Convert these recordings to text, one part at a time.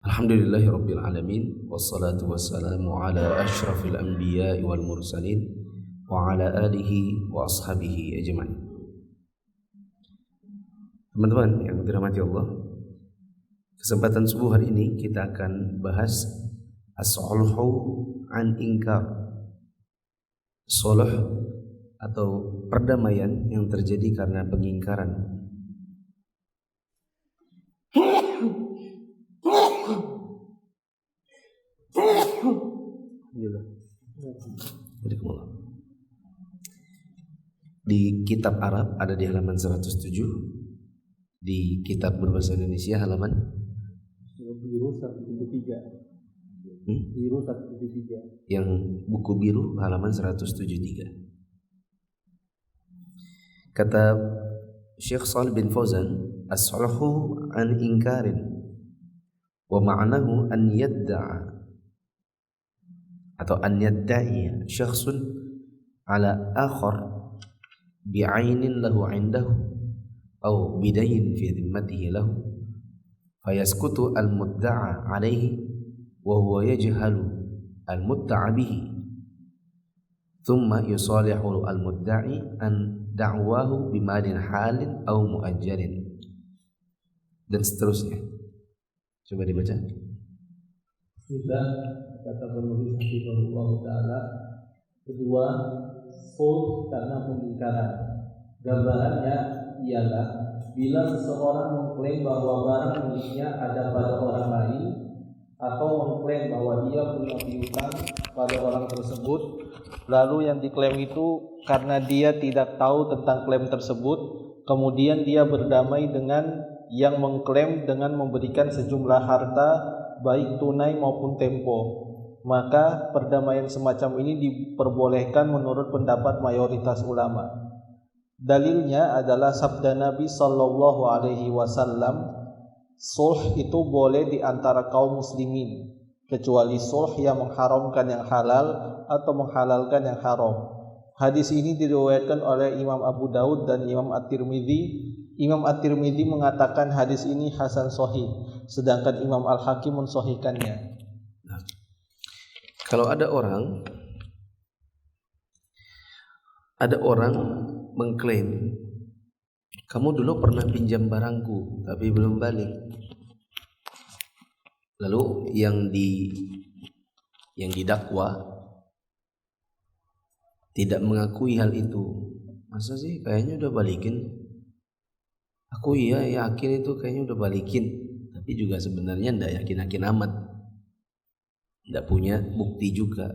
Alhamdulillahi Rabbil Alamin, wassalatu wassalamu ala ashrafil anbiya'i wal mursalin wa ala alihi wa ashabihi ajma'in. Teman-teman yang dirahmati Allah, kesempatan subuh hari ini kita akan bahas as-sulhu an inkar. Sulh atau perdamaian yang terjadi karena pengingkaran. Di kitab Arab ada di halaman 107, di kitab berbahasa Indonesia halaman biru 173. Biru 173. Yang buku biru halaman 173. Kata Syekh Shalih bin Fauzan, as-sulhu an inkarin wa ma'nahu an yadda'a atau an yadda'i syakhsun ala akhar bi'ainin lahu 'indahu aw bidayin fi dhimmatihi lahu fayaskutu al-mudda'a 'alayhi wa huwa yajhalu al-mudda'a bihi thumma yusalihu al-mudda'i an da'wahu bimalin halin aw mu'ajjalin, dan seterusnya. Coba dibaca. Sudah kata penulis Hafizahullah Ta'ala. Kedua, sulh karena pengingkaran. Gambarannya ialah bila seseorang mengklaim bahwa barang miliknya ada pada orang lain, atau mengklaim bahwa dia punya piutang pada orang tersebut, lalu yang diklaim itu karena dia tidak tahu tentang klaim tersebut, kemudian dia berdamai dengan yang mengklaim dengan memberikan sejumlah harta baik tunai maupun tempo, maka perdamaian semacam ini diperbolehkan menurut pendapat mayoritas ulama. Dalilnya adalah sabda Nabi sallallahu alaihi wasallam, sulh itu boleh di antara kaum muslimin kecuali sulh yang mengharamkan yang halal atau menghalalkan yang haram. Hadis ini diriwayatkan oleh Imam Abu Daud dan Imam At-Tirmidzi. Imam At-Tirmidzi mengatakan hadis ini hasan sahih, sedangkan Imam Al-Hakim mensahihkannya. Nah, kalau ada orang mengklaim, kamu dulu pernah pinjam barangku tapi belum balik. Lalu yang didakwa tidak mengakui hal itu. Masa sih, kayaknya udah balikin. Aku yakin itu kayaknya udah balikin, tapi juga sebenarnya ndak yakin amat, ndak punya bukti juga.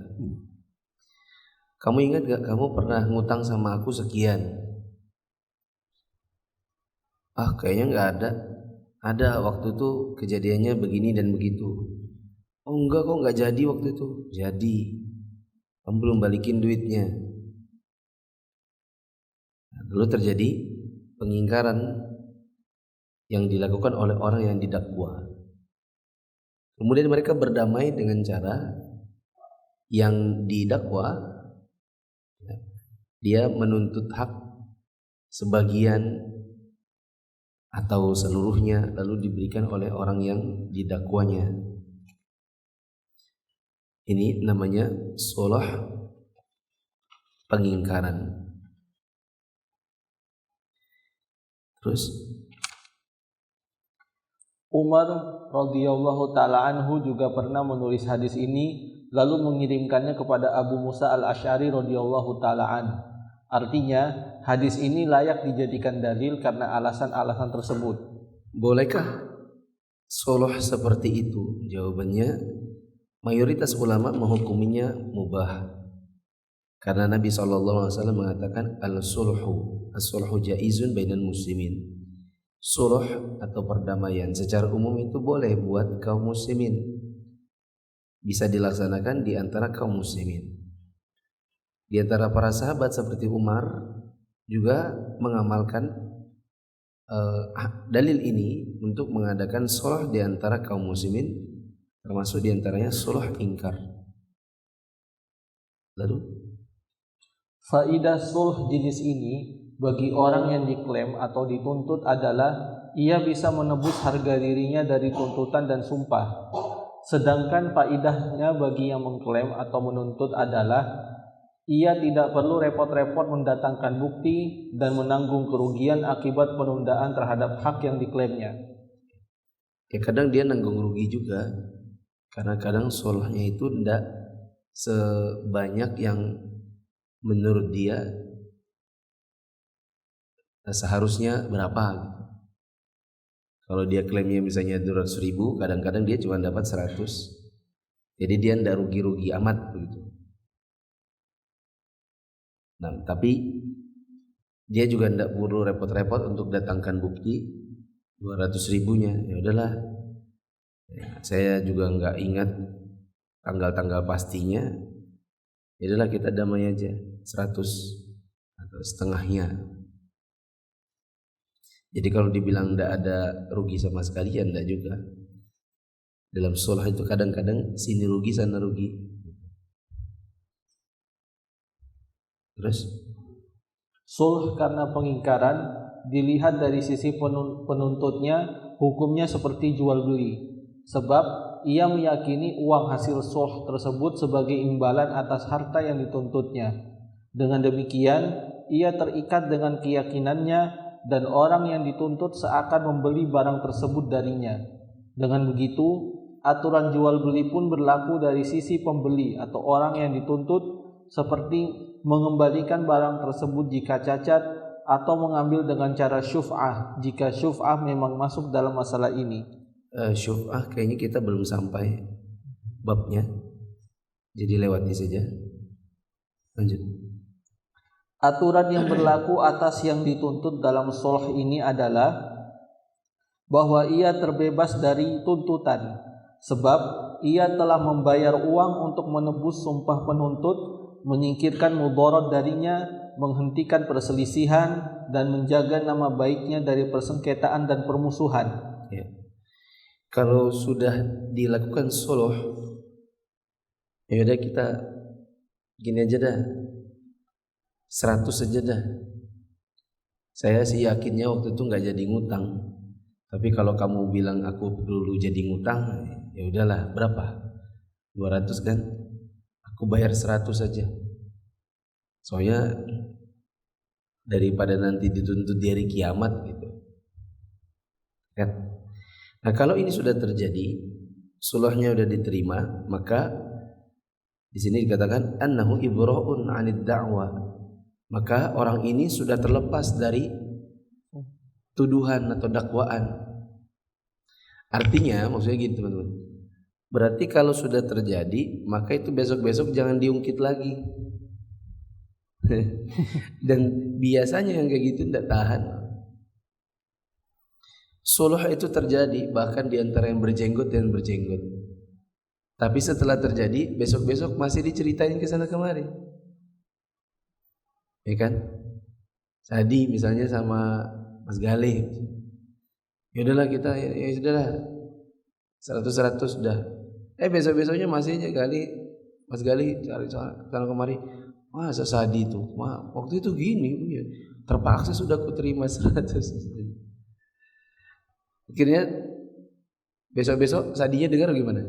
Kamu ingat gak, kamu pernah ngutang sama aku sekian? Kayaknya nggak ada. Ada, waktu itu kejadiannya begini dan begitu. Oh enggak, kok nggak jadi waktu itu? Jadi, kamu belum balikin duitnya. Lalu terjadi pengingkaran yang dilakukan oleh orang yang didakwa. Kemudian mereka berdamai dengan cara yang didakwa, dia menuntut hak sebagian atau seluruhnya, lalu diberikan oleh orang yang didakwanya. Ini namanya sulh pengingkaran. Terus Umar radhiyallahu ta'ala anhu juga pernah menulis hadis ini lalu mengirimkannya kepada Abu Musa al-Asy'ari radhiyallahu ta'ala anhu. Artinya hadis ini layak dijadikan dalil karena alasan-alasan tersebut. Bolehkah sulh seperti itu? Jawabannya, mayoritas ulama menghukuminya mubah. Karena Nabi SAW mengatakan as-sulhu jaizun bainal muslimin. Sulh atau perdamaian secara umum itu boleh buat kaum muslimin, bisa dilaksanakan di antara kaum muslimin. Di antara para sahabat seperti Umar juga mengamalkan dalil ini untuk mengadakan sulh di antara kaum muslimin, termasuk di antaranya sulh ingkar. Lalu faidah sulh jenis ini bagi orang yang diklaim atau dituntut adalah ia bisa menebus harga dirinya dari tuntutan dan sumpah. Sedangkan faidahnya bagi yang mengklaim atau menuntut adalah ia tidak perlu repot-repot mendatangkan bukti dan menanggung kerugian akibat penundaan terhadap hak yang diklaimnya. Ya kadang dia nanggung rugi juga, karena kadang solahnya itu tidak sebanyak yang menurut dia seharusnya berapa gitu. Kalau dia klaimnya misalnya 200.000, kadang-kadang dia cuma dapat 100. Jadi dia tidak rugi-rugi amat begitu. Nah, tapi dia juga tidak perlu repot-repot untuk datangkan bukti 200.000-nya. Ya udahlah, ya, saya juga nggak ingat tanggal-tanggal pastinya. Ya udahlah, kita damai aja 100 atau setengahnya. Jadi kalau dibilang tidak ada rugi sama sekali, ya tidak juga. Dalam sulh itu kadang-kadang sini rugi sana rugi. Terus sulh karena pengingkaran dilihat dari sisi penuntutnya, hukumnya seperti jual beli, sebab ia meyakini uang hasil sulh tersebut sebagai imbalan atas harta yang dituntutnya. Dengan demikian ia terikat dengan keyakinannya dan orang yang dituntut seakan membeli barang tersebut darinya. Dengan begitu, aturan jual beli pun berlaku dari sisi pembeli atau orang yang dituntut, seperti mengembalikan barang tersebut jika cacat atau mengambil dengan cara syuf'ah jika syuf'ah memang masuk dalam masalah ini. Syuf'ah kayaknya kita belum sampai babnya, jadi lewati saja. Lanjut. Aturan yang berlaku atas yang dituntut dalam sulh ini adalah bahwa ia terbebas dari tuntutan, sebab ia telah membayar uang untuk menebus sumpah penuntut, menyingkirkan mudarat darinya, menghentikan perselisihan, dan menjaga nama baiknya dari persengketaan dan permusuhan. Ya. Kalau sudah dilakukan sulh, ya udah kita gini aja dah, 100 saja dah. Saya sih yakinnya waktu itu nggak jadi ngutang. Tapi kalau kamu bilang aku dulu jadi ngutang, ya udahlah, berapa? 200 kan? Aku bayar 100 saja. Soalnya daripada nanti dituntut di hari kiamat gitu. Kan? Nah, kalau ini sudah terjadi, sulhnya sudah diterima, maka di sini dikatakan annahu ibra'un 'anid da'wa. Maka orang ini sudah terlepas dari tuduhan atau dakwaan. Artinya maksudnya gitu teman-teman. Berarti kalau sudah terjadi, maka itu besok-besok jangan diungkit lagi. Dan biasanya yang kayak gitu tidak tahan. Sulh itu terjadi bahkan di antara yang berjenggot dan berjenggot. Tapi setelah terjadi, besok-besok masih diceritain ke sana kemari. Ya kan? Sadi misalnya sama Mas Galih. Ya udahlah kita ya sudahlah 100 sudah. Besok-besoknya masih aja Mas Galih cari sana kemari. Masa Sadi itu? Waktu itu gini, ya. Terpaksa sudah aku terima 100. Akhirnya besok-besok Sadinya dengar gimana?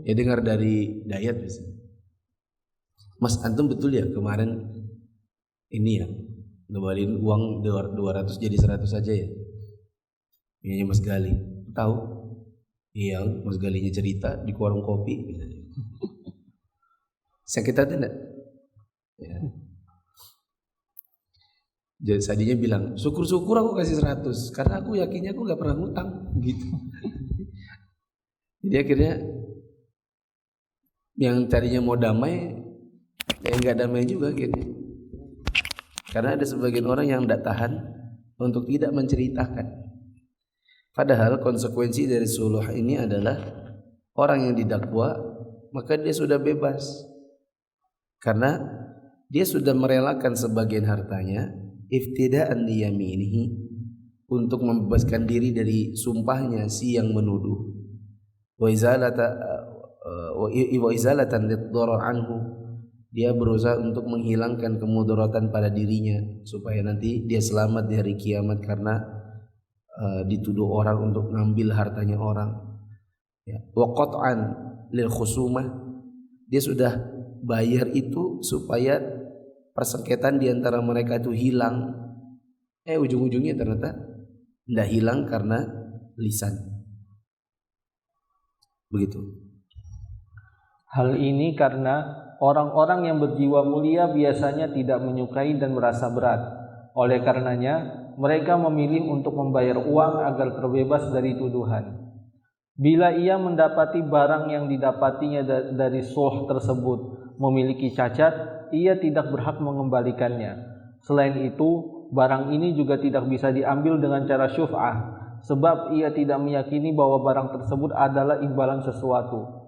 Ya dengar dari Dayat misalnya. Mas antum betul ya kemarin ini ya ngeluarin uang 200 jadi 100 saja ya? Ini Mas Gali tahu? Iya, Mas Galinya cerita di warung kopi misalnya. Sakit hati enggak? Ya. Jadi Sadinya bilang, syukur-syukur aku kasih 100 karena aku yakinnya aku gak pernah ngutang gitu. Jadi akhirnya yang tadinya mau damai gak damai juga gitu. Karena ada sebagian orang yang tidak tahan untuk tidak menceritakan. Padahal konsekuensi dari sulh ini adalah orang yang didakwa maka dia sudah bebas. Karena dia sudah merelakan sebagian hartanya iftidaan liyaminihi untuk membebaskan diri dari sumpahnya si yang menuduh. Wa izalatan liddarar anhu. Dia berusaha untuk menghilangkan kemudaratan pada dirinya supaya nanti dia selamat di hari kiamat karena dituduh orang untuk ngambil hartanya orang. Ya, wa qat'an lil khusumah, dia sudah bayar itu supaya persengketaan di antara mereka itu hilang. Ujung-ujungnya ternyata tidak hilang karena lisan. Begitu. Hal ini karena orang-orang yang berjiwa mulia biasanya tidak menyukai dan merasa berat. Oleh karenanya, mereka memilih untuk membayar uang agar terbebas dari tuduhan. Bila ia mendapati barang yang didapatinya dari sulh tersebut memiliki cacat, ia tidak berhak mengembalikannya. Selain itu, barang ini juga tidak bisa diambil dengan cara syuf'ah, sebab ia tidak meyakini bahwa barang tersebut adalah imbalan sesuatu.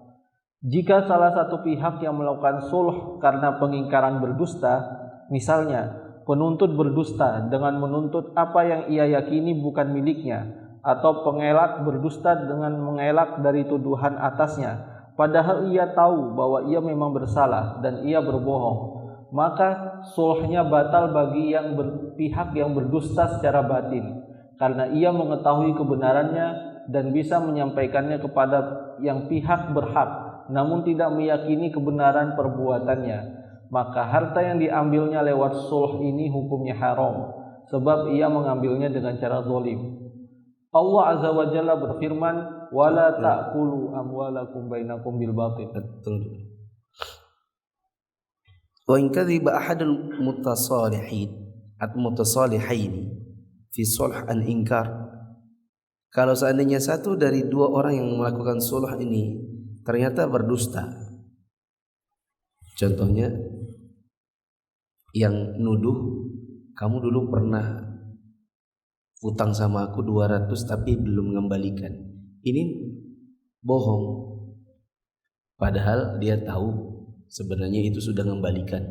Jika salah satu pihak yang melakukan sulh karena pengingkaran berdusta, misalnya penuntut berdusta dengan menuntut apa yang ia yakini bukan miliknya, atau pengelak berdusta dengan mengelak dari tuduhan atasnya, padahal ia tahu bahwa ia memang bersalah dan ia berbohong, maka sulhnya batal bagi pihak yang berdusta secara batin, karena ia mengetahui kebenarannya dan bisa menyampaikannya kepada yang pihak berhak, namun tidak meyakini kebenaran perbuatannya. Maka harta yang diambilnya lewat sulh ini hukumnya haram, sebab ia mengambilnya dengan cara zalim. Allah Azza wa Jalla berfirman, wala ta'kulu amwalakum bainakum bil batil. Betul. Wa in kadhiba ahadul mutasalihaini fi sulh an inkar. Kalau seandainya satu dari dua orang yang melakukan sulh ini ternyata berdusta. Contohnya yang nuduh, kamu dulu pernah utang sama aku 200 tapi belum mengembalikan. Ini bohong. Padahal dia tahu sebenarnya itu sudah mengembalikan.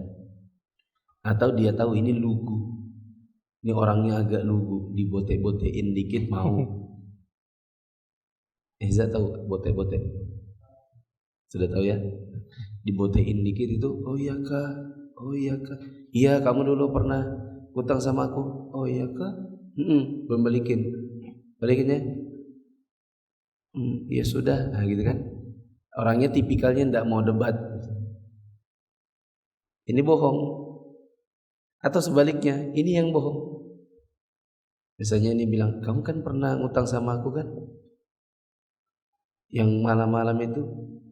Atau dia tahu ini lugu. Ini orangnya agak lugu, dibote-botein dikit mau. Eza tahu bote-bote? Sudah tahu ya? Dibotein dikit itu, oh iya kak. Iya, kamu dulu pernah utang sama aku. Oh iya kak. Belum balikin ya. Ya sudah, nah gitu kan. Orangnya tipikalnya tidak mau debat. Ini bohong. Atau sebaliknya, ini yang bohong. Misalnya ini bilang, kamu kan pernah ngutang sama aku kan? Yang malam-malam itu,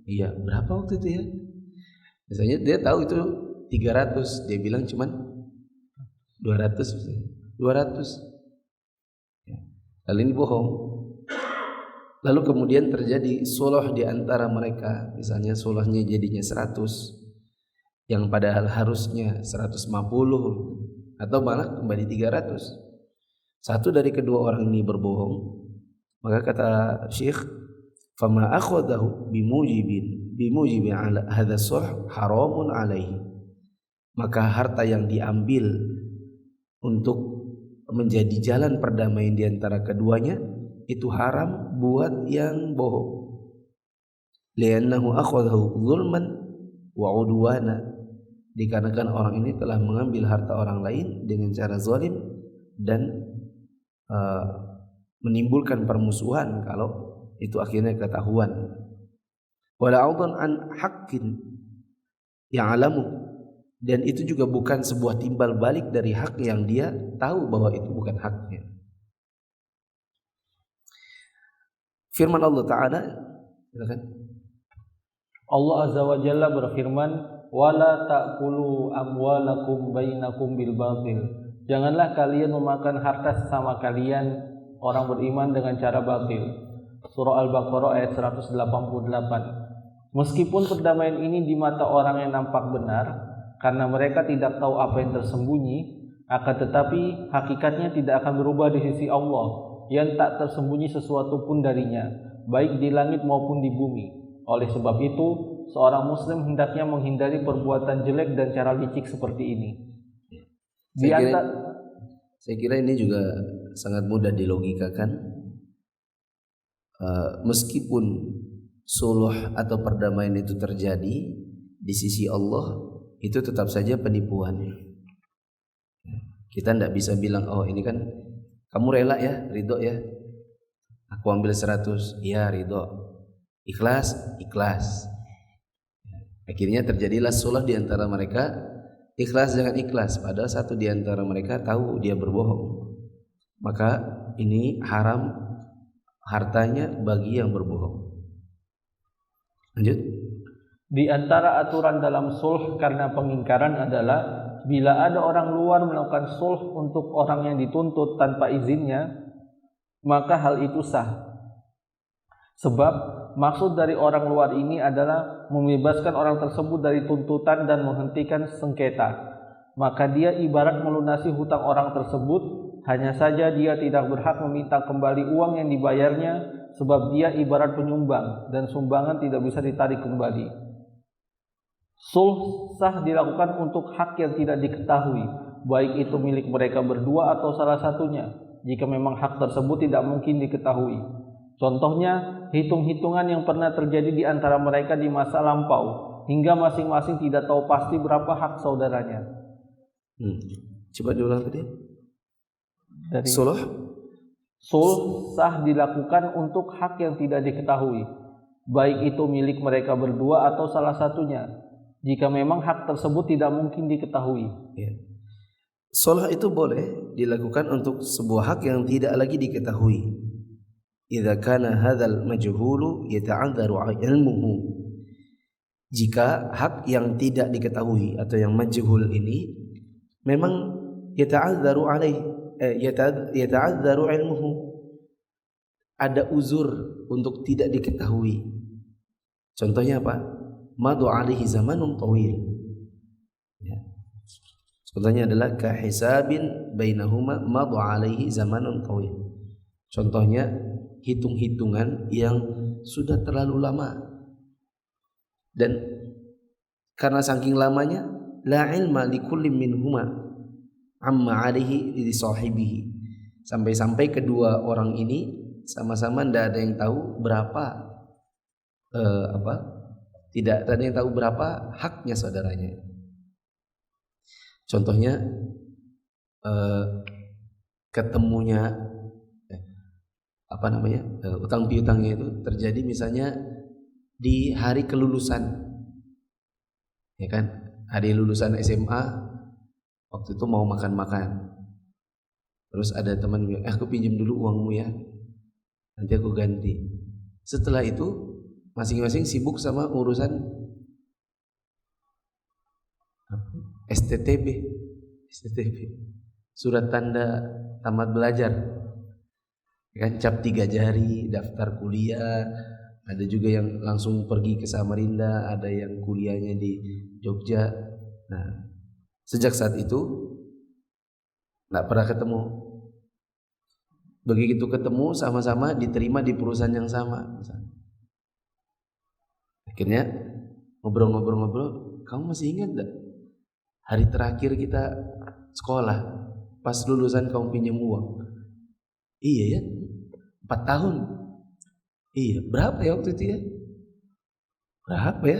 iya, berapa waktu itu ya? Misalnya dia tahu itu 300, dia bilang cuman 200 misalnya. 200. Hal ini bohong. Lalu kemudian terjadi sulh di antara mereka. Misalnya sulhnya jadinya 100, yang padahal harusnya 150, atau malah kembali 300. Satu dari kedua orang ini berbohong, maka kata Syekh, fama akhadahu bimujibi ala hadha sulh haramun alaihi. Maka harta yang diambil untuk menjadi jalan perdamaian di antara keduanya itu haram buat yang bohong. Li'annahu akhadahu zulman wa udwana, dikarenakan orang ini telah mengambil harta orang lain dengan cara zalim dan menimbulkan permusuhan kalau itu akhirnya ketahuan. Wala audan an haqqin ya'lamu, dan itu juga bukan sebuah timbal balik dari hak yang dia tahu bahwa itu bukan haknya. Firman Allah Ta'ala, silakan. Allah Azza wa Jalla berfirman, wala ta'kulu amwalakum bainakum bil batil. Janganlah kalian memakan harta sesama kalian orang beriman dengan cara batil. Surah Al-Baqarah ayat 188. Meskipun perdamaian ini di mata orang yang nampak benar, karena mereka tidak tahu apa yang tersembunyi, akan tetapi hakikatnya tidak akan berubah di sisi Allah yang tak tersembunyi sesuatu pun darinya, baik di langit maupun di bumi. Oleh sebab itu, seorang muslim hendaknya menghindari perbuatan jelek dan cara licik seperti ini. Saya kira ini juga sangat mudah dilogikakan. Meskipun sulh atau perdamaian itu terjadi di sisi Allah, itu tetap saja penipuan. Kita tidak bisa bilang, oh ini kan kamu rela ya, ridho ya, aku ambil 100, ya ridho. ikhlas. Akhirnya terjadilah sulh di antara mereka, ikhlas dengan ikhlas, padahal satu di antara mereka tahu dia berbohong. Maka ini haram hartanya bagi yang berbohong. Lanjut. Di antara aturan dalam sulh karena pengingkaran adalah bila ada orang luar melakukan sulh untuk orang yang dituntut tanpa izinnya, maka hal itu sah. Sebab maksud dari orang luar ini adalah membebaskan orang tersebut dari tuntutan dan menghentikan sengketa. Maka dia ibarat melunasi hutang orang tersebut, hanya saja dia tidak berhak meminta kembali uang yang dibayarnya, sebab dia ibarat penyumbang dan sumbangan tidak bisa ditarik kembali. Sulh sah dilakukan untuk hak yang tidak diketahui, baik itu milik mereka berdua atau salah satunya, jika memang hak tersebut tidak mungkin diketahui. Contohnya, hitung-hitungan yang pernah terjadi di antara mereka di masa lampau, hingga masing-masing tidak tahu pasti berapa hak saudaranya. Coba diulang tadi. Sulh sah dilakukan untuk hak yang tidak diketahui, baik itu milik mereka berdua atau salah satunya, jika memang hak tersebut tidak mungkin diketahui. Sulh itu boleh dilakukan untuk sebuah hak yang tidak lagi diketahui. Idza kana hadzal majhulu yata'adzaru 'ilmuhu. Jika hak yang tidak diketahui atau yang majhul ini memang yata'adzaru 'alaihi yata'adzaru 'ilmuhu, ada uzur untuk tidak diketahui. Contohnya apa? Madu 'alaihi zamanun tawil. Contohnya adalah kahisabin bainahuma madu 'alaihi zamanun tawil. Contohnya hitung-hitungan yang sudah terlalu lama, dan karena saking lamanya la ilma likulli minhuma amma alaihi li sahibihi, sampai-sampai kedua orang ini sama-sama tidak ada yang tahu berapa tidak ada yang tahu berapa haknya saudaranya. Contohnya ketemunya utang piutangnya itu terjadi misalnya di hari kelulusan, ya kan? Hari lulusan SMA, waktu itu mau makan-makan, terus ada teman bilang, aku pinjam dulu uangmu ya, nanti aku ganti. Setelah itu masing-masing sibuk sama urusan STTB, surat tanda tamat belajar, kan, cap 3 jari, daftar kuliah. Ada juga yang langsung pergi ke Samarinda, ada yang kuliahnya di Jogja. Nah, sejak saat itu nggak pernah ketemu. Begitu ketemu sama-sama diterima di perusahaan yang sama. Akhirnya ngobrol-ngobrol, kamu masih ingat gak hari terakhir kita sekolah, pas lulusan kamu pinjam uang? Iya ya, 4 tahun. Iya, berapa ya waktu itu ya? Berapa ya?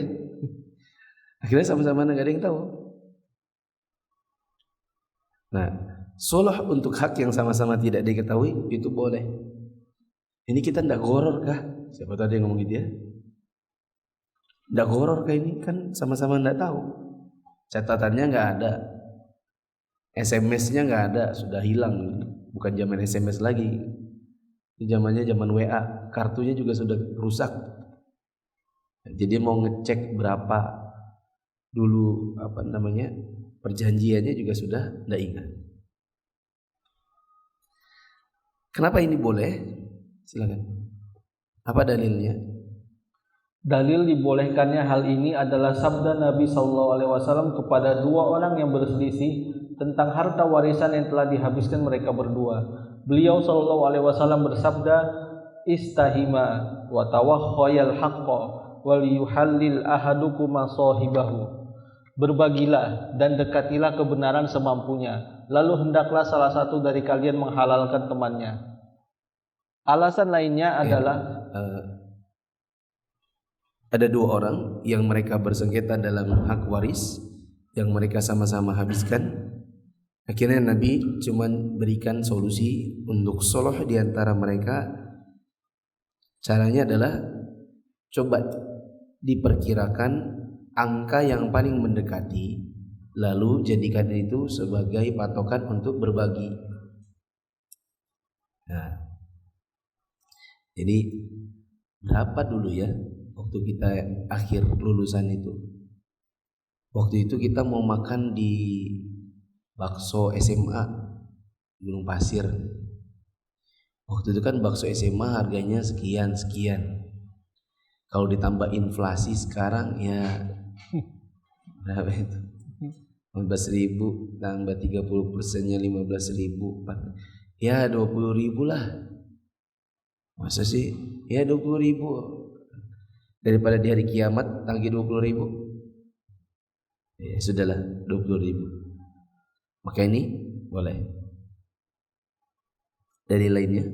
Akhirnya sama-sama nggak ada yang tahu. Nah, sulh untuk hak yang sama-sama tidak diketahui itu boleh. Ini kita ndak goror kah? Siapa tadi yang ngomong gitu ya? Ndak goror kah ini? Kan sama-sama ndak tahu. Catatannya nggak ada, SMS-nya nggak ada, sudah hilang. Bukan zaman SMS lagi, zamannya zaman WA, kartunya juga sudah rusak. Jadi mau ngecek berapa dulu perjanjiannya juga sudah tidak ingat. Kenapa ini boleh? Silakan. Apa dalilnya? Dalil dibolehkannya hal ini adalah sabda Nabi SAW kepada 2 orang yang berselisih tentang harta warisan yang telah dihabiskan mereka berdua. Beliau SAW bersabda, istahima wa tawakhayal haqqa wal yuhallil ahadukum sahibahu. Berbagilah dan dekatilah kebenaran semampunya, lalu hendaklah salah satu dari kalian menghalalkan temannya. Alasan lainnya adalah ada 2 orang yang mereka bersengketa dalam hak waris yang mereka sama-sama habiskan. Akhirnya Nabi cuman berikan solusi untuk sulh di antara mereka. Caranya adalah coba diperkirakan angka yang paling mendekati, lalu jadikan itu sebagai patokan untuk berbagi. Nah, jadi berapa dulu ya waktu kita akhir lulusan itu? Waktu itu kita mau makan di bakso SMA Gunung Pasir. Waktu itu kan bakso SMA harganya sekian. Kalau ditambah inflasi sekarang ya berapa itu? 15.000 tambah 30%-nya 15.000, ya 20.000 lah. Masa sih? Ya 20.000 daripada di hari kiamat tagih 20.000. Ya sudahlah 20.000. Maka ini boleh. Dari lainnya,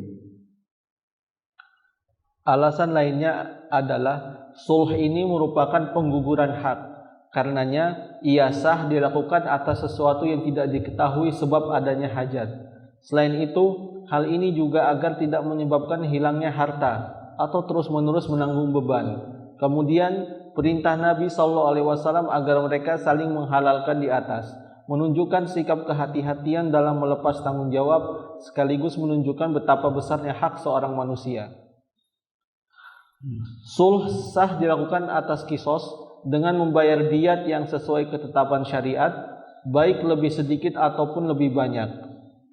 alasan lainnya adalah sulh ini merupakan pengguguran hak. Karenanya ia sah dilakukan atas sesuatu yang tidak diketahui sebab adanya hajat. Selain itu, hal ini juga agar tidak menyebabkan hilangnya harta atau terus-menerus menanggung beban. Kemudian perintah Nabi SAW agar mereka saling menghalalkan di atas, menunjukkan sikap kehati-hatian dalam melepas tanggung jawab, sekaligus menunjukkan betapa besarnya hak seorang manusia. Sulh sah dilakukan atas kisos dengan membayar diat yang sesuai ketetapan syariat, baik lebih sedikit ataupun lebih banyak.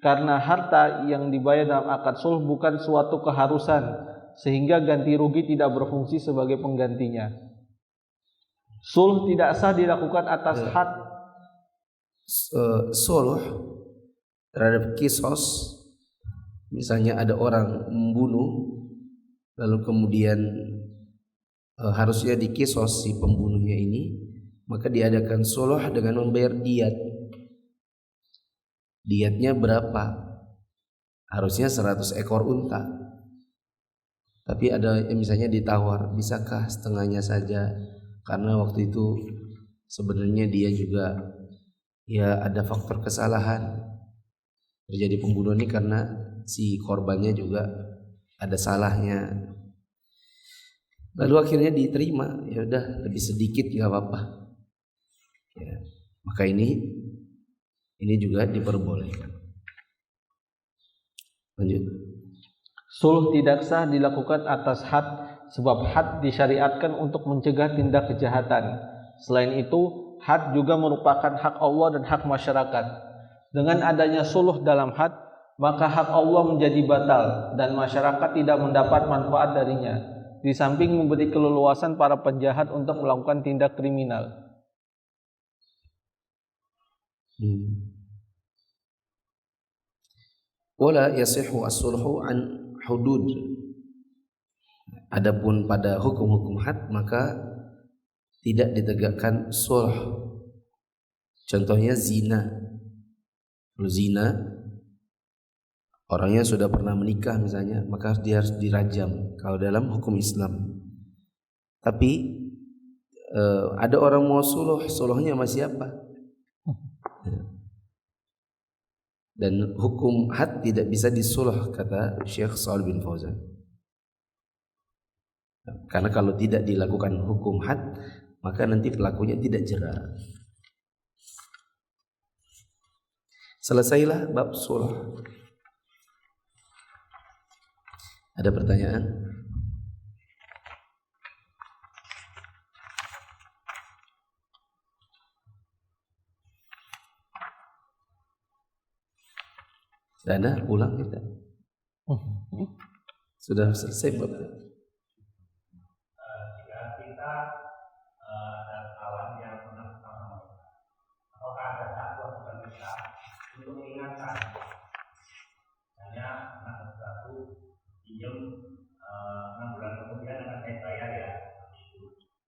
Karena harta yang dibayar dalam akad sulh bukan suatu keharusan, sehingga ganti rugi tidak berfungsi sebagai penggantinya. Sulh tidak sah dilakukan atas hak. Sulh terhadap kisos, misalnya ada orang membunuh, lalu kemudian harusnya dikisos si pembunuhnya ini, maka diadakan sulh dengan membayar diat. Diatnya berapa? Harusnya 100 ekor unta. Tapi ada yang misalnya ditawar, bisakah setengahnya saja? Karena waktu itu sebenarnya dia juga ya ada faktor kesalahan. Terjadi pembunuhan ini karena si korbannya juga ada salahnya. Lalu akhirnya diterima, ya udah lebih sedikit nggak apa-apa. Ya, maka ini juga diperbolehkan. Lanjut. Sulh tidak sah dilakukan atas had, sebab had disyariatkan untuk mencegah tindak kejahatan. Selain itu, had juga merupakan hak Allah dan hak masyarakat. Dengan adanya sulh dalam had, maka hak Allah menjadi batal dan masyarakat tidak mendapat manfaat darinya, di samping memberi keleluasan para penjahat untuk melakukan tindak kriminal. Wala yasihu as-sulhu an hudud. Adapun pada hukum-hukum had maka tidak ditegakkan sulh. Contohnya zina. Kalau zina orangnya sudah pernah menikah misalnya, maka dia harus dirajam kalau dalam hukum Islam. Tapi ada orang mau sulhnya sama siapa? Dan hukum had tidak bisa disulh, kata Syekh Shalih bin Fauzan. Karena kalau tidak dilakukan hukum had, maka nanti pelakunya tidak jera. Selesailah bab sulh. Ada pertanyaan? Dana ulang kita. Sudah selesai bab. Jika kita dan kawan yang pernah bersama, apakah ada satu atau kita untuk mengingatkan? Misalnya anak satu pinjam 6 bulan kemudian akan saya bayar ya,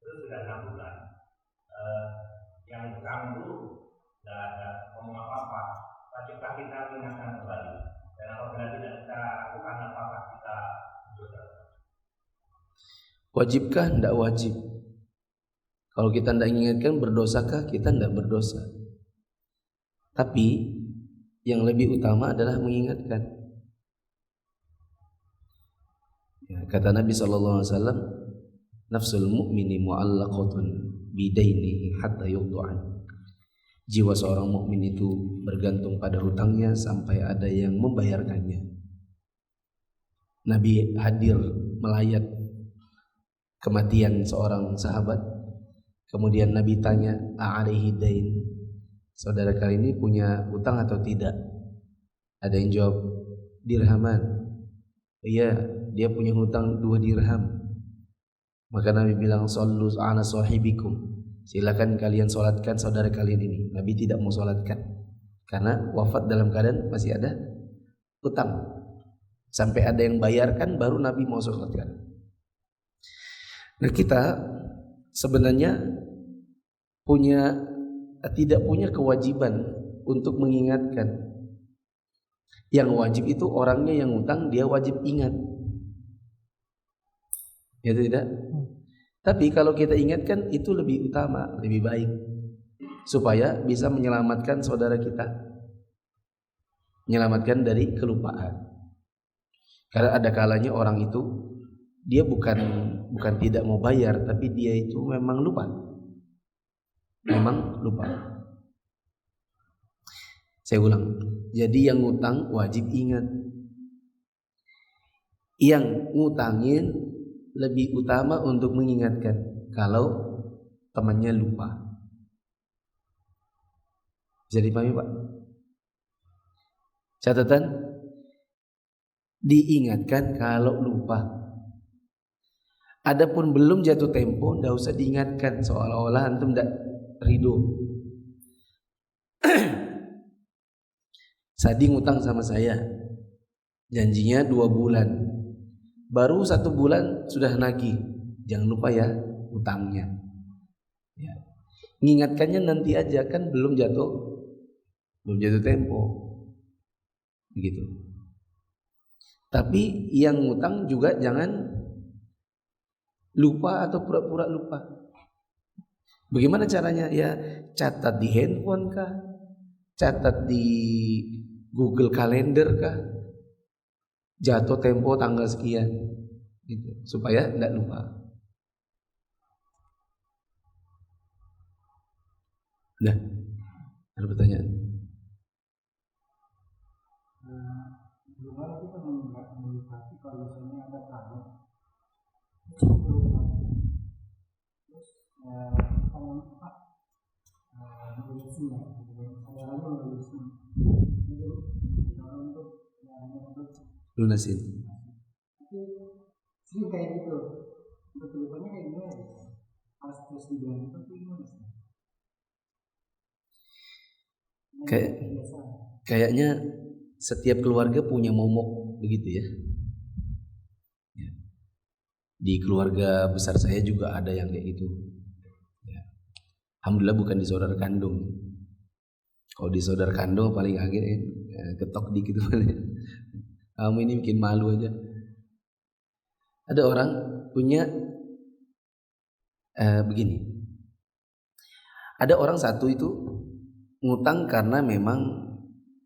terus sudah 6 bulan. Yang utang itu tidak ada ngomong apa-apa. Wajibkah kita mengingatkan kembali? Dan apabila tidak kita lakukan, apakah kita berdosa? Wajibkah? Tidak wajib. Kalau kita tidak ingatkan, berdosakah? Kita tidak berdosa. Tapi yang lebih utama adalah mengingatkan. Ya, kata Nabi SAW, nafsul mu'mini mu'allaqatun bidainihi hatta yuqdu'an. Jiwa seorang mukmin itu bergantung pada hutangnya sampai ada yang membayarkannya. Nabi hadir melayat kematian seorang sahabat. Kemudian Nabi tanya, "A'alaihi dain?" Saudara kali ini punya hutang atau tidak? Ada yang jawab, dirhaman. Iya, dia punya hutang 2 dirham. Maka Nabi bilang, "Shallu ala sahibikum." Silakan kalian sholatkan saudara kalian ini. Nabi tidak mau sholatkan karena wafat dalam keadaan masih ada hutang. Sampai ada yang bayarkan baru Nabi mau sholatkan. Nah, kita sebenarnya tidak punya kewajiban untuk mengingatkan. Yang wajib itu orangnya yang hutang, dia wajib ingat. Ya tidak? Tapi kalau kita ingatkan itu lebih utama, lebih baik, supaya bisa menyelamatkan saudara kita, menyelamatkan dari kelupaan. Karena ada kalanya orang itu dia bukan tidak mau bayar, tapi dia itu memang lupa. Saya ulang. Jadi yang ngutang wajib ingat. Yang ngutangin lebih utama untuk mengingatkan kalau temannya lupa. Bisa dipahami, Pak? Catatan, diingatkan kalau lupa. Adapun belum jatuh tempo, enggak usah diingatkan, seolah-olah antum enggak ridho. Sadi ngutang sama saya, janjinya 2 bulan. Baru 1 bulan sudah nagih. Jangan lupa ya utangnya. Ya. Mengingatkannya nanti aja, kan belum jatuh tempo. Begitu. Tapi yang ngutang juga jangan lupa atau pura-pura lupa. Bagaimana caranya? Ya catat di handphone kah? Catat di Google Calendar kah? Jatuh tempo tanggal sekian gitu, supaya tidak lupa. Nah, ada pertanyaan? Gimana kita mengedukasi kalau misalnya ada tamu terus kalau menulisnya, ada lagi menulisnya untuk Lunasin. tapi sering kayak gitu, untuk teleponnya kayak gimana ya? Harus terus dibilang itu gimana sih? Kayaknya setiap keluarga punya momok begitu ya. Di keluarga besar saya juga ada yang kayak gitu. Ya. Alhamdulillah bukan di saudara kandung. Kalau di saudara kandung paling agak ketok dikit paling. Kamu ini bikin malu aja. Ada orang punya begini. Ada orang satu itu ngutang karena memang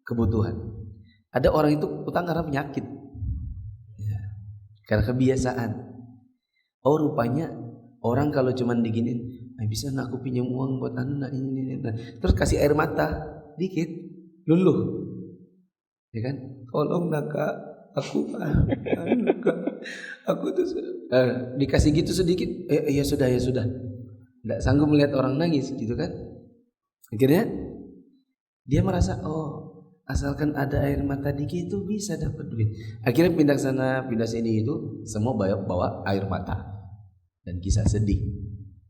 kebutuhan. Ada orang itu utang karena penyakit. Ya, karena kebiasaan. Oh rupanya orang kalau cuman diginin, bisa nak aku pinjam uang buat anak ini. Terus kasih air mata dikit, luluh. Ya kan? Tolong nak kak, aku tuh dikasih gitu sedikit, ya sudah, nggak sanggup melihat orang nangis gitu kan? Akhirnya dia merasa asalkan ada air mata dikit itu bisa dapat duit. Akhirnya pindah sana pindah sini itu semua bawa air mata dan kisah sedih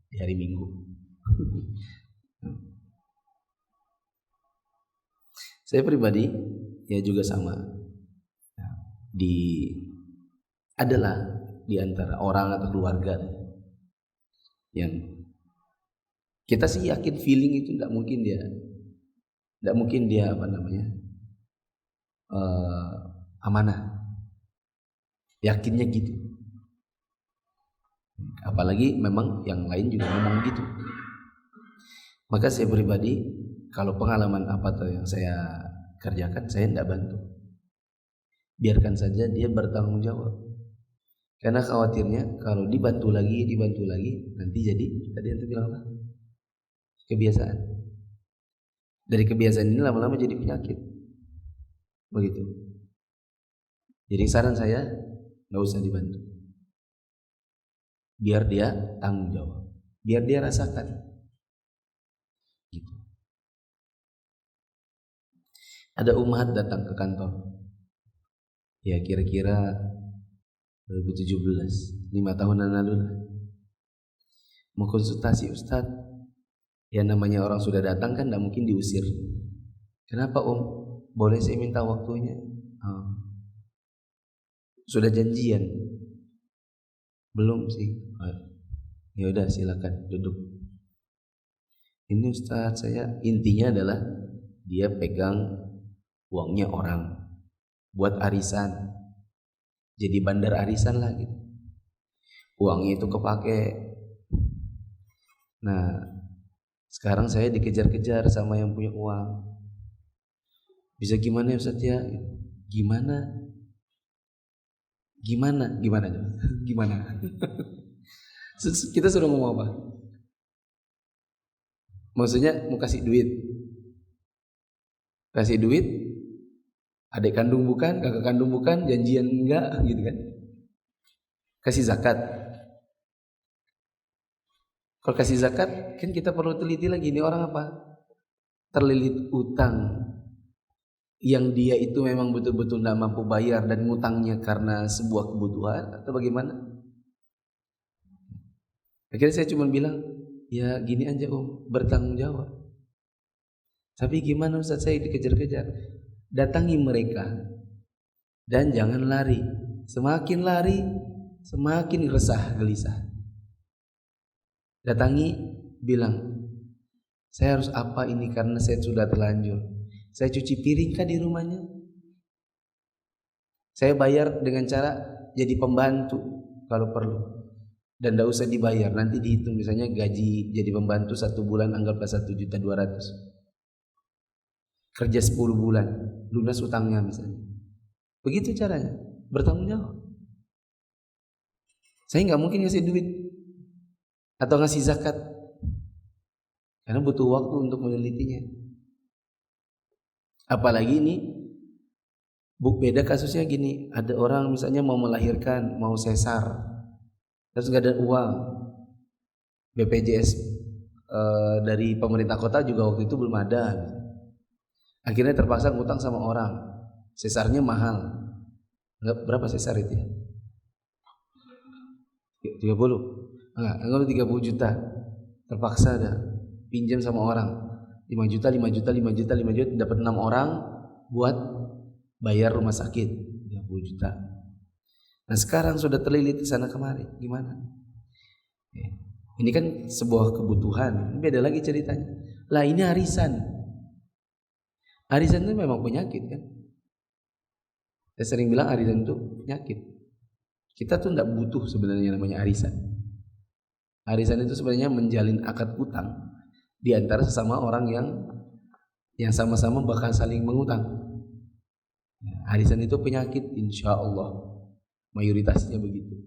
di hari Minggu. Saya pribadi ya juga sama. Adalah di antara orang atau keluarga yang kita sih yakin feeling itu tidak mungkin dia amanah. Yakinnya gitu. Apalagi memang yang lain juga ngomong gitu. Maka saya pribadi kalau pengalaman apa yang saya kerjakan saya tidak bantu. Biarkan saja dia bertanggung jawab. Karena khawatirnya kalau dibantu lagi nanti jadi tadi yang bilang apa? Kebiasaan. Dari kebiasaan ini lama-lama jadi penyakit. Begitu. Jadi saran saya nggak usah dibantu. Biar dia tanggung jawab. Biar dia rasakan. Gitu. Ada umat datang ke kantor. Ya kira-kira 2017, 5 tahunan lalu lah. Mau konsultasi Ustadz. Ya namanya orang sudah datang kan tidak mungkin diusir. Kenapa Om? Boleh saya minta waktunya? Sudah janjian? Belum sih. Ya udah silakan duduk. Ini Ustadz saya intinya adalah dia pegang uangnya orang buat arisan. Jadi bandar arisan lah gitu. Uangnya itu kepake. Nah, sekarang saya dikejar-kejar sama yang punya uang. Bisa gimana ya Ustaz ya? Gimana? Kita suruh ngomong apa? Maksudnya mau kasih duit. Kasih duit, adik kandung bukan, kakak kandung bukan, janjian enggak gitu kan. Kasih zakat. Kalau kasih zakat kan kita perlu teliti lagi, ini orang apa? Terlilit utang yang dia itu memang betul-betul tidak mampu bayar dan ngutangnya karena sebuah kebutuhan atau bagaimana? Akhirnya saya cuma bilang, ya gini aja Om, bertanggung jawab. Tapi gimana Ustaz, saya dikejar-kejar. Datangi mereka dan jangan lari. Semakin lari, semakin resah gelisah. Datangi, bilang, saya harus apa ini karena saya sudah terlanjur. Saya cuci piring kah di rumahnya? Saya bayar dengan cara jadi pembantu kalau perlu. Dan tidak usah dibayar, nanti dihitung misalnya gaji jadi pembantu 1 bulan anggaplah 1.200.000. Kerja 10 bulan, lunas utangnya misalnya. Begitu caranya, bertanggung jawab. Saya nggak mungkin ngasih duit atau ngasih zakat karena butuh waktu untuk menelitinya. Apalagi ini beda kasusnya gini, ada orang misalnya mau melahirkan, mau sesar, terus nggak ada uang. BPJS dari pemerintah kota juga waktu itu belum ada. Akhirnya terpaksa ngutang sama orang. Sesarnya mahal. Berapa sesar itu ya? 30. Enggak 30 juta. Terpaksa dah pinjam sama orang. 5 juta dapat 6 orang buat bayar rumah sakit 30 juta. Nah, sekarang sudah terlilit di sana kemari. Gimana? Ini kan sebuah kebutuhan. Beda lagi ceritanya. Lah ini arisan. Arisan itu memang penyakit kan. Saya sering bilang arisan itu penyakit. Kita tuh tidak butuh sebenarnya namanya arisan. Arisan itu sebenarnya menjalin akad utang di antara sesama orang yang sama-sama bakal saling mengutang. Arisan itu penyakit, insya Allah mayoritasnya begitu.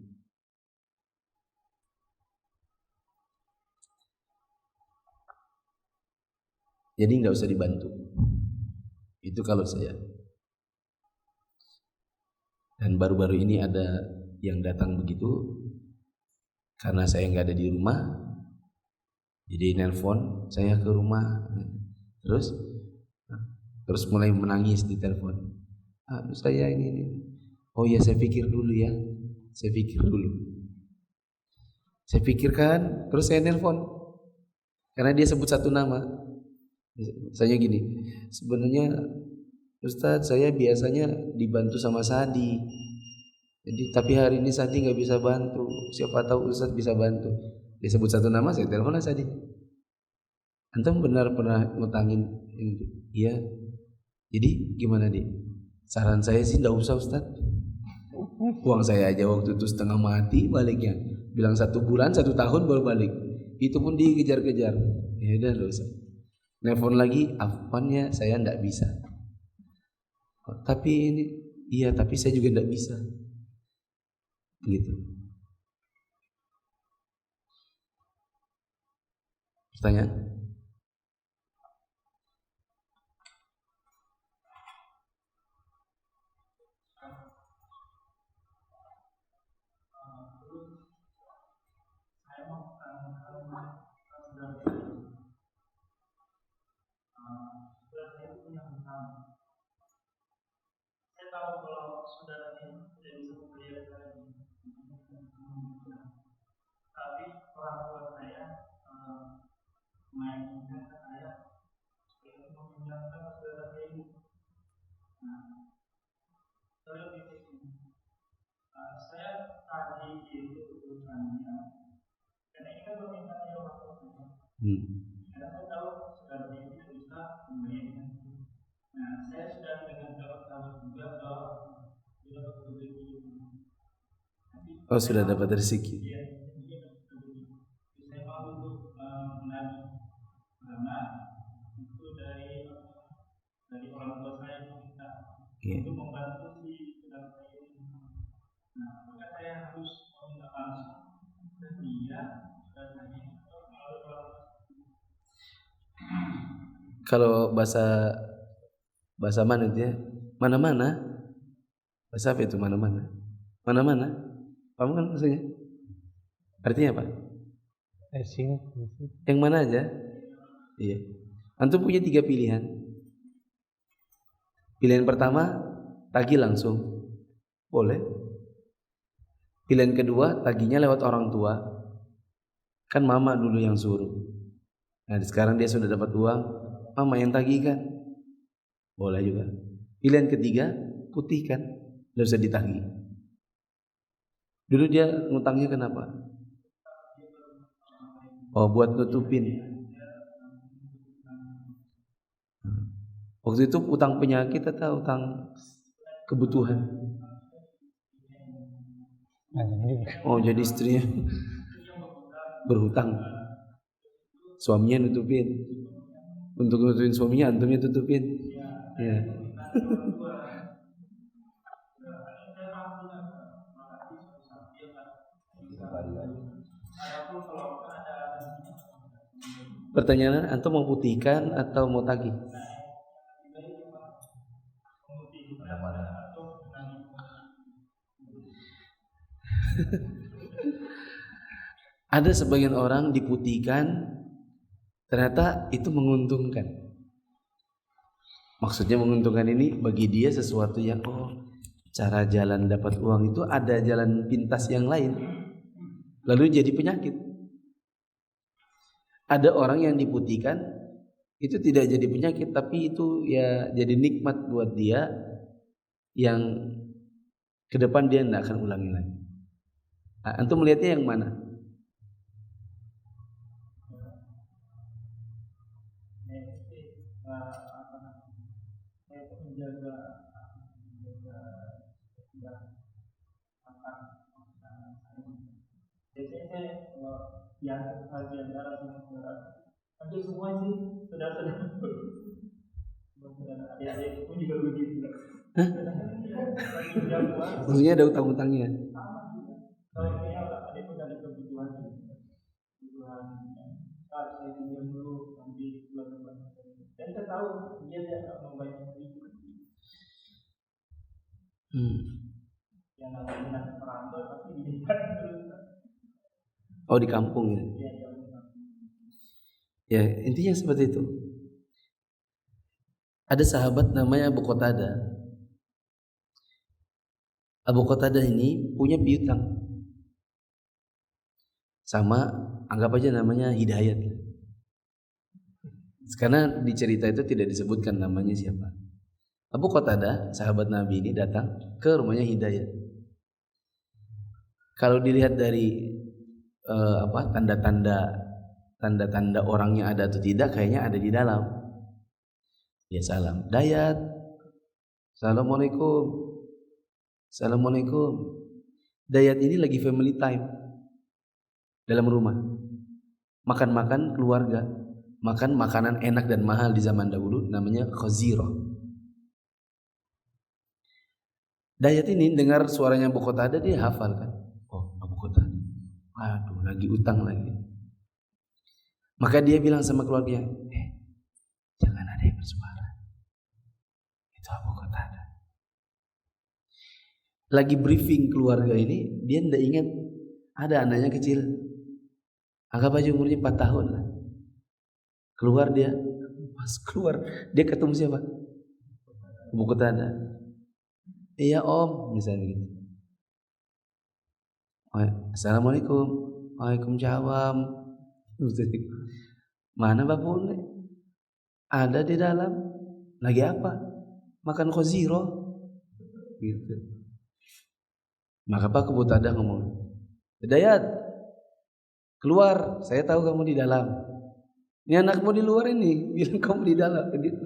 Jadi nggak usah dibantu. Itu kalau saya. Dan baru-baru ini ada yang datang begitu karena saya nggak ada di rumah, jadi nelpon saya ke rumah, terus mulai menangis di telepon. Saya ini. Oh ya, saya pikir dulu ya. Saya pikirkan, terus saya nelpon karena dia sebut satu nama. Saya gini, sebenarnya Ustadz, saya biasanya dibantu sama Sadi. Jadi tapi hari ini Sadi nggak bisa bantu. Siapa tahu Ustadz bisa bantu. Dia sebut satu nama, saya telepon Sadi. Antum benar pernah ngutangin ini? Iya. Jadi gimana Di? Saran saya sih nggak usah Ustadz. Uang saya aja waktu itu setengah mati baliknya. Bilang 1 bulan 1 tahun baru balik. Itu pun dikejar-kejar. Ya udah nggak usah. Nelfon lagi, apanya saya nggak bisa. Tapi ini, iya tapi saya juga nggak bisa. Gitu. Pertanyaan? Saya tahu kalau saudara ini tidak bisa memperlihatkan, tapi orang tua saya mengingatkan saya untuk meminjamkan saudara ini. Nah, saya tadi itu keputusannya, karena ini kan permintaan orang tua saya. Karena saya tahu saudara ini tidak bisa memberikan. Nah, saya sudah dengan tahu juga bahwa sudah dapat rezeki. Oh, sudah dapat rezeki. Iya, saya mau untuk menagih karena itu dari orang tua saya yang minta untuk membantu si saudara saya ini. Nah, maka saya harus meminta langsung ke dia dan tanya melalui orang. Kalau bahasa mana itu ya? Mana-mana. Bahasa apa itu mana-mana? Mana-mana. Paham kan maksudnya? Artinya apa? Yang mana aja? Iya. Antum punya 3 pilihan. Pilihan pertama, tagih langsung. Boleh. Pilihan kedua, tagihnya lewat orang tua. Kan mama dulu yang suruh. Nah, sekarang dia sudah dapat uang, mama yang tagihkan. Boleh juga. Pilihan ketiga, putihkan. Tidak usah ditagih. Dulu dia ngutangnya kenapa? Oh, buat nutupin. Waktu itu utang penyakit atau utang kebutuhan? Oh, jadi istrinya berhutang. Suaminya nutupin. Untuk nutupin suaminya, antumnya tutupin. Ya. Pertanyaan, antum mau putihkan atau mau tagih? Ada sebagian orang diputihkan, ternyata itu menguntungkan. Maksudnya menguntungkan ini bagi dia sesuatu yang cara jalan dapat uang itu ada jalan pintas yang lain, lalu jadi penyakit. Ada orang yang diputihkan itu tidak jadi penyakit, tapi itu ya jadi nikmat buat dia yang ke depan dia tidak akan ulangi lagi. Antum melihatnya yang mana? Biasanya saya yang bagian darah hampir semua sih saudara-saudara adik-adik pun juga begitu. Maksudnya ada utang-utangnya. Kalau ini adik pun ada kebutuhan saat saya pinjam dulu nanti bulan-bulan. Dan saya tahu dia tidak membayar itu. Yang namanya perantau pasti dilihat dulu. Oh, di kampung ya. Ya, intinya seperti itu. Ada sahabat namanya Abu Qatadah. Abu Qatadah ini punya piutang. Sama, anggap aja namanya Hidayat. Karena di cerita itu tidak disebutkan namanya siapa. Abu Qatadah, sahabat Nabi ini datang ke rumahnya Hidayat. Kalau dilihat dari tanda-tanda orangnya ada atau tidak, kayaknya ada di dalam. Ya, salam. Dayat. Assalamualaikum. Assalamualaikum. Dayat ini lagi family time dalam rumah. Makan-makan keluarga. Makan makanan enak dan mahal di zaman dahulu, namanya khazirah. Dayat ini dengar suaranya Abu Qatadah, dia hafal kan. Aduh, lagi utang lagi. Maka dia bilang sama keluarga, jangan ada yang bersuara. Itu Abu Qatadah. Lagi briefing keluarga ini, dia tidak ingat ada anaknya kecil. Anggap aja umurnya 4 tahun lah. Keluar dia, pas keluar dia ketemu siapa? Abu Qatadah. Iya om, misalnya gitu. Assalamualaikum. Waalaikumsalam. Mana Bapak? Ada di dalam. Lagi apa? Makan khoziro. Gitu. Maka Pak Abu Qatadah ngomong, Hidayat, keluar. Saya tahu kamu di dalam. Ini anakmu di luar ini, bilang kamu di dalam. Gitu.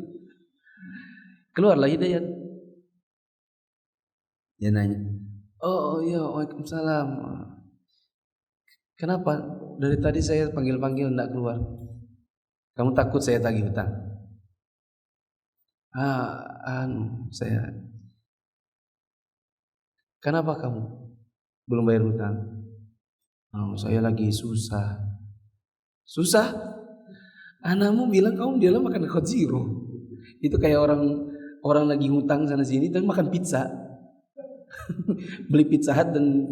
Keluarlah Hidayat. Dia nanya, oh iya, waalaikumsalam. Kenapa? Dari tadi saya panggil-panggil enggak keluar. Kamu takut saya tagih hutang? Saya. Kenapa kamu belum bayar hutang? Saya lagi susah. Susah? Anakmu bilang kamu di dalam makan khoziro. Itu kayak orang lagi hutang sana sini tapi makan pizza. Beli Pizza Hut dan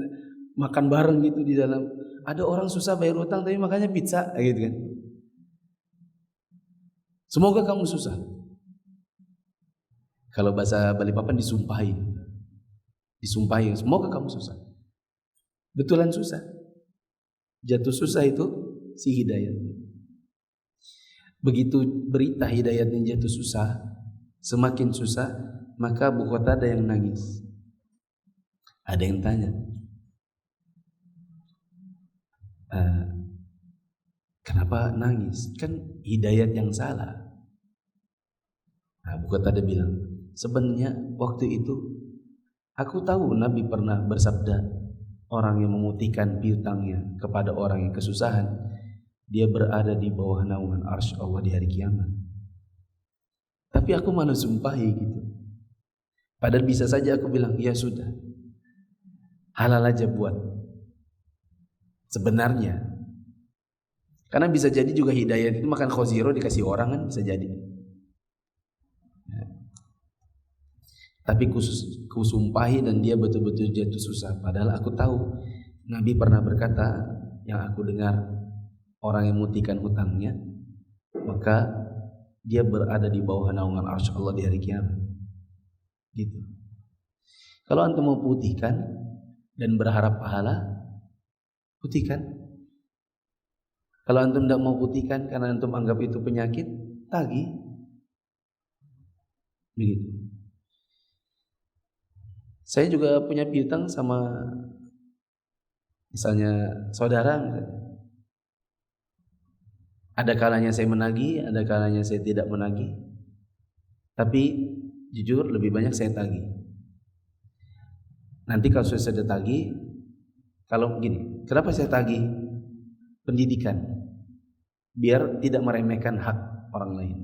makan bareng gitu di dalam. Ada orang susah bayar hutang tapi makannya pizza gitu kan. Semoga kamu susah. Kalau bahasa Balikpapan disumpahi. Disumpahi, semoga kamu susah. Betulan susah. Jatuh susah itu si Hidayat. Begitu berita Hidayatnya jatuh susah, semakin susah, maka Abu Qatadah yang nangis. Ada yang tanya, kenapa nangis? Kan Hidayat yang salah. Abu Qatadah bilang, sebenarnya waktu itu aku tahu Nabi pernah bersabda, orang yang memutihkan piutangnya kepada orang yang kesusahan, dia berada di bawah naungan arsy Allah di hari kiamat. Tapi aku mana sumpahi gitu. Padahal bisa saja aku bilang, ya sudah, halal aja buat. Sebenarnya, karena bisa jadi juga Hidayat itu makan khoziro dikasih orang kan bisa jadi. Tapi kusumpahi dan dia betul-betul jatuh susah. Padahal aku tahu Nabi pernah berkata, yang aku dengar, orang yang memutihkan hutangnya maka dia berada di bawah naungan arsy Allah di hari kiamat. Gitu. Kalau antum mau putihkan dan berharap pahala, putihkan. Kalau antum tidak mau putihkan karena antum anggap itu penyakit, tagih. Begitu. Saya juga punya piutang sama misalnya saudara misalnya. Ada kalanya saya menagih, ada kalanya saya tidak menagih. Tapi jujur lebih banyak saya tagih. Nanti kalau sudah tagih, kalau begini, kenapa saya tagih? Pendidikan, biar tidak meremehkan hak orang lain.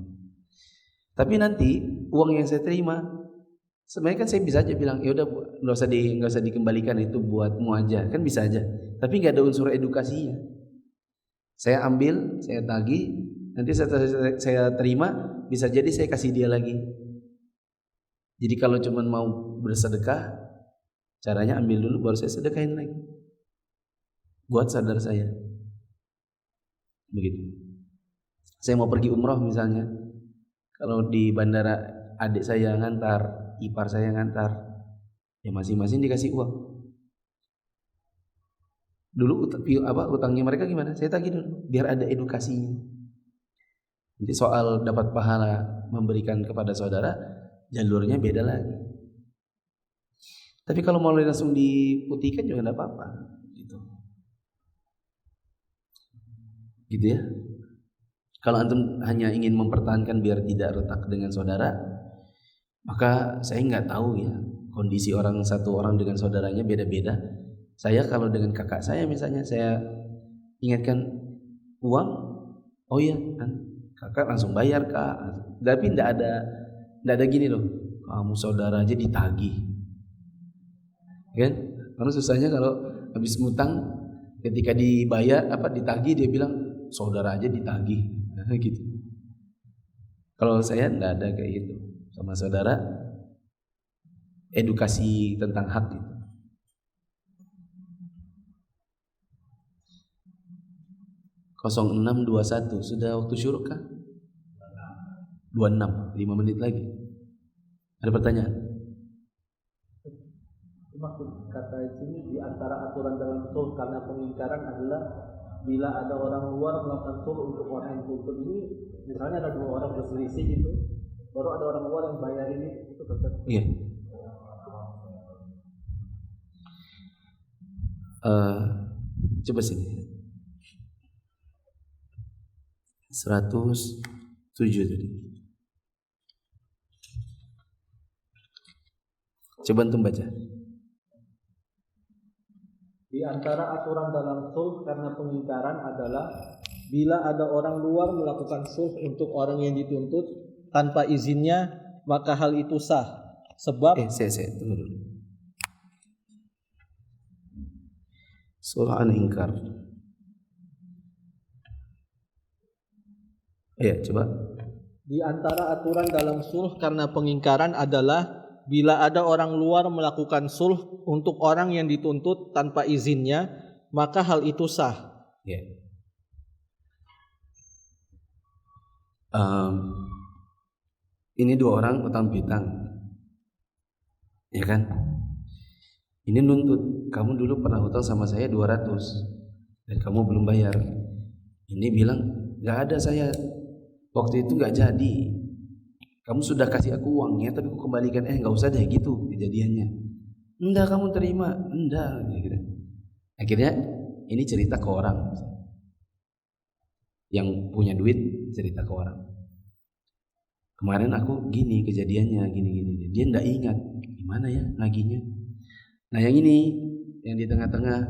Tapi nanti uang yang saya terima, sebenarnya kan saya bisa aja bilang, ya udah nggak usah dikembalikan, itu buatmu aja, kan bisa aja. Tapi nggak ada unsur edukasinya. Saya ambil, saya tagih, nanti saya terima, bisa jadi saya kasih dia lagi. Jadi kalau cuma mau bersedekah, caranya ambil dulu baru saya sedekahin lagi. Buat saudara saya. Begitu. Saya mau pergi umroh misalnya, kalau di bandara adik saya ngantar, ipar saya ngantar, ya masing-masing dikasih uang. Dulu utangnya mereka gimana? Saya tagih dulu, biar ada edukasinya. Nanti soal dapat pahala memberikan kepada saudara, jalurnya beda lagi. Tapi kalau mau langsung diputihkan juga tidak apa-apa. Gitu ya. Kalau antum hanya ingin mempertahankan biar tidak retak dengan saudara, maka saya nggak tahu ya kondisi satu orang dengan saudaranya beda-beda. Saya kalau dengan kakak saya misalnya, saya ingatkan uang, oh iya kan kakak langsung bayar kak. Tapi tidak ada gini loh, kamu saudara aja ditagih, kan? Karena susahnya kalau habis ngutang Ketika dibayar ditagih dia bilang saudara aja ditagih. Nah, gitu. Kalau saya enggak ada kayak gitu. Sama saudara edukasi tentang hak gitu. 0621 sudah waktu syuruk kah? 26, 5 menit lagi. Ada pertanyaan? Maksud kata sini di antara aturan dalam sulh karena pengingkaran adalah bila ada orang luar melakukan sulh untuk orang yang tuntut. Ini misalnya ada dua orang berselisih gitu, baru ada orang luar yang bayar ini, itu betul. Iya. Coba sini. 107 tadi. Coba antum baca. Di antara aturan dalam sulh karena pengingkaran adalah bila ada orang luar melakukan sulh untuk orang yang dituntut tanpa izinnya, maka hal itu sah. Sebab saya tunggu dulu. Sulh an ingkar. Ya, coba. Di antara aturan dalam sulh karena pengingkaran adalah bila ada orang luar melakukan sulh untuk orang yang dituntut tanpa izinnya, maka hal itu sah. Ya. Ini dua orang utang piutang, ya kan? Ini nuntut, kamu dulu pernah hutang sama saya 200 dan kamu belum bayar. Ini bilang nggak ada, saya waktu itu nggak jadi. Kamu sudah kasih aku uangnya tapi aku kembalikan. Nggak usah deh gitu kejadiannya. Enggak, kamu terima. Enggak gitu. Akhirnya ini cerita ke orang yang punya duit, cerita ke orang. Kemarin aku gini kejadiannya, gini. Dia enggak ingat gimana ya naginya. Nah yang ini yang di tengah-tengah,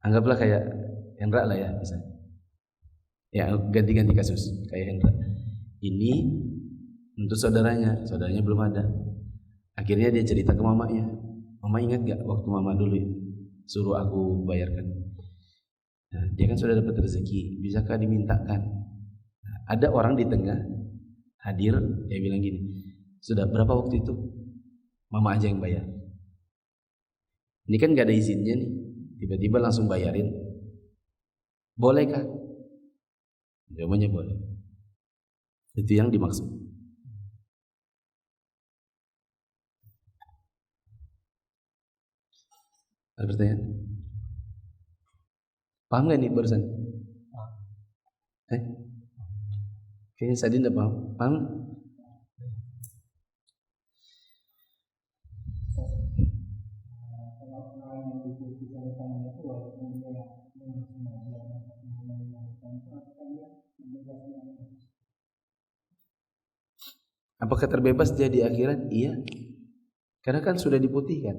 anggaplah kayak Hendra lah ya misalnya. Ya ganti-ganti kasus kayak Hendra. Ini untuk saudaranya belum ada. Akhirnya dia cerita ke mamanya. Mama ingat gak waktu mama dulu suruh aku bayarkan? Nah, dia kan sudah dapat rezeki, bisakah dimintakan? Nah, ada orang di tengah hadir, dia bilang gini, sudah berapa waktu itu? Mama aja yang bayar. Ini kan gak ada izinnya nih, tiba-tiba langsung bayarin. Bolehkah? Jawabannya boleh. Itu yang dimaksud. Ada pertanyaan? Paham gak nih barusan? Kayaknya Sadin udah paham. Paham? Apakah terbebas dia di akhirat? Iya. Karena kan sudah diputihkan.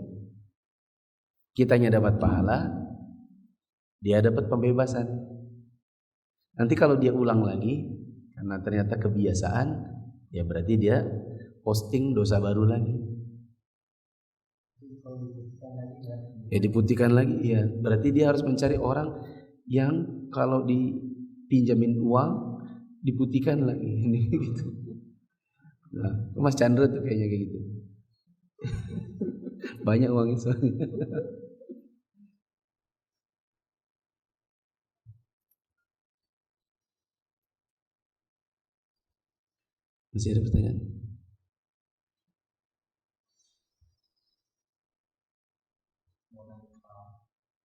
Kitanya dapat pahala, dia dapat pembebasan. Nanti kalau dia ulang lagi, karena ternyata kebiasaan, ya berarti dia posting dosa baru lagi. Ya diputihkan lagi, ya berarti dia harus mencari orang yang kalau dipinjamin uang diputihkan lagi. Ini gitu. Nah, Mas Chandra tuh kayaknya kayak gitu. Banyak uang itu. Masih ada pertanyaan?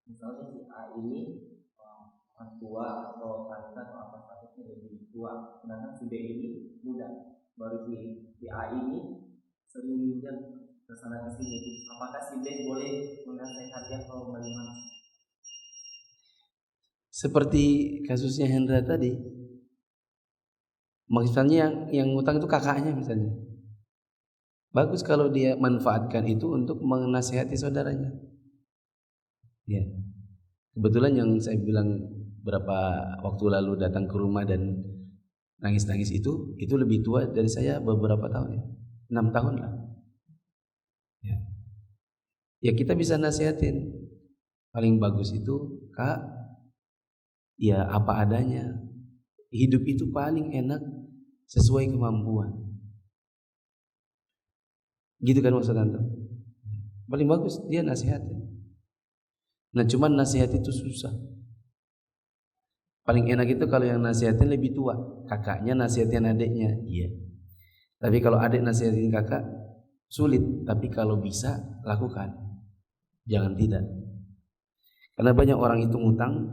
Misalnya si A ini orang tua atau wanita atau apa statusnya lebih tua, sedangkan si B ini muda. Baru si A ini sering minjam ke sana ke sini. Apakah si B boleh menasehati atau bagaimana? Seperti kasusnya Hendra tadi. Misalnya yang ngutang itu kakaknya misalnya. Bagus kalau dia manfaatkan itu untuk menasihati saudaranya. Ya. Kebetulan yang saya bilang berapa waktu lalu datang ke rumah dan nangis-nangis itu lebih tua dari saya beberapa tahun ya. 6 tahun lah. Ya. Ya kita bisa nasihatin. Paling bagus itu, Kak, ya apa adanya. Hidup itu paling enak sesuai kemampuan. Gitu kan maksud Anda? Paling bagus dia nasihatin. Nah cuman nasihat itu susah. Paling enak itu kalau yang nasihatin lebih tua, kakaknya nasihatin adiknya, iya. Tapi kalau adik nasihatin kakak sulit. Tapi kalau bisa lakukan, jangan tidak. Karena banyak orang itu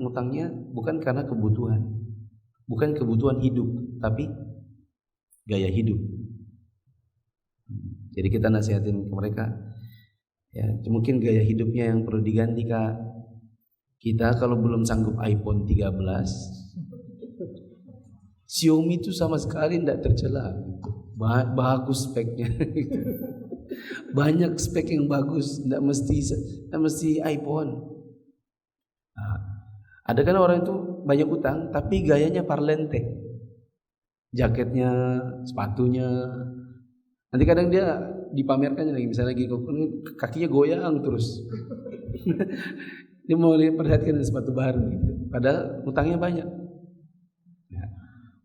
ngutangnya bukan karena kebutuhan, bukan kebutuhan hidup, tapi gaya hidup. Jadi kita nasihatin ke mereka, ya mungkin gaya hidupnya yang perlu diganti, Kak. Kita kalau belum sanggup iPhone 13, Xiaomi itu sama sekali tidak tercela. Bagus speknya. Banyak spek yang bagus, tidak mesti iPhone. Nah, ada kan orang itu banyak utang tapi gayanya parlente, jaketnya, sepatunya, nanti kadang dia dipamerkan lagi, misalnya lagi kakinya goyang terus. Dia mau perhatikan sepatu baru gitu. Padahal utangnya banyak. Ya.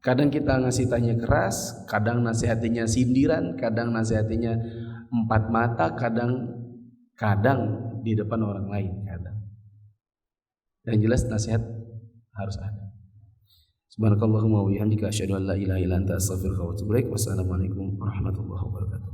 Kadang kita ngasih tanya keras, kadang nasihatinya sindiran, kadang nasihatinya empat mata, kadang di depan orang lain, kadang. Yang jelas nasihat harus ada. Subhanakallahumma wa bihamdika asyhadu an la ilaha illa anta astaghfiruka wa atubu ilaik. Wassalamualaikum warahmatullahi wabarakatuh.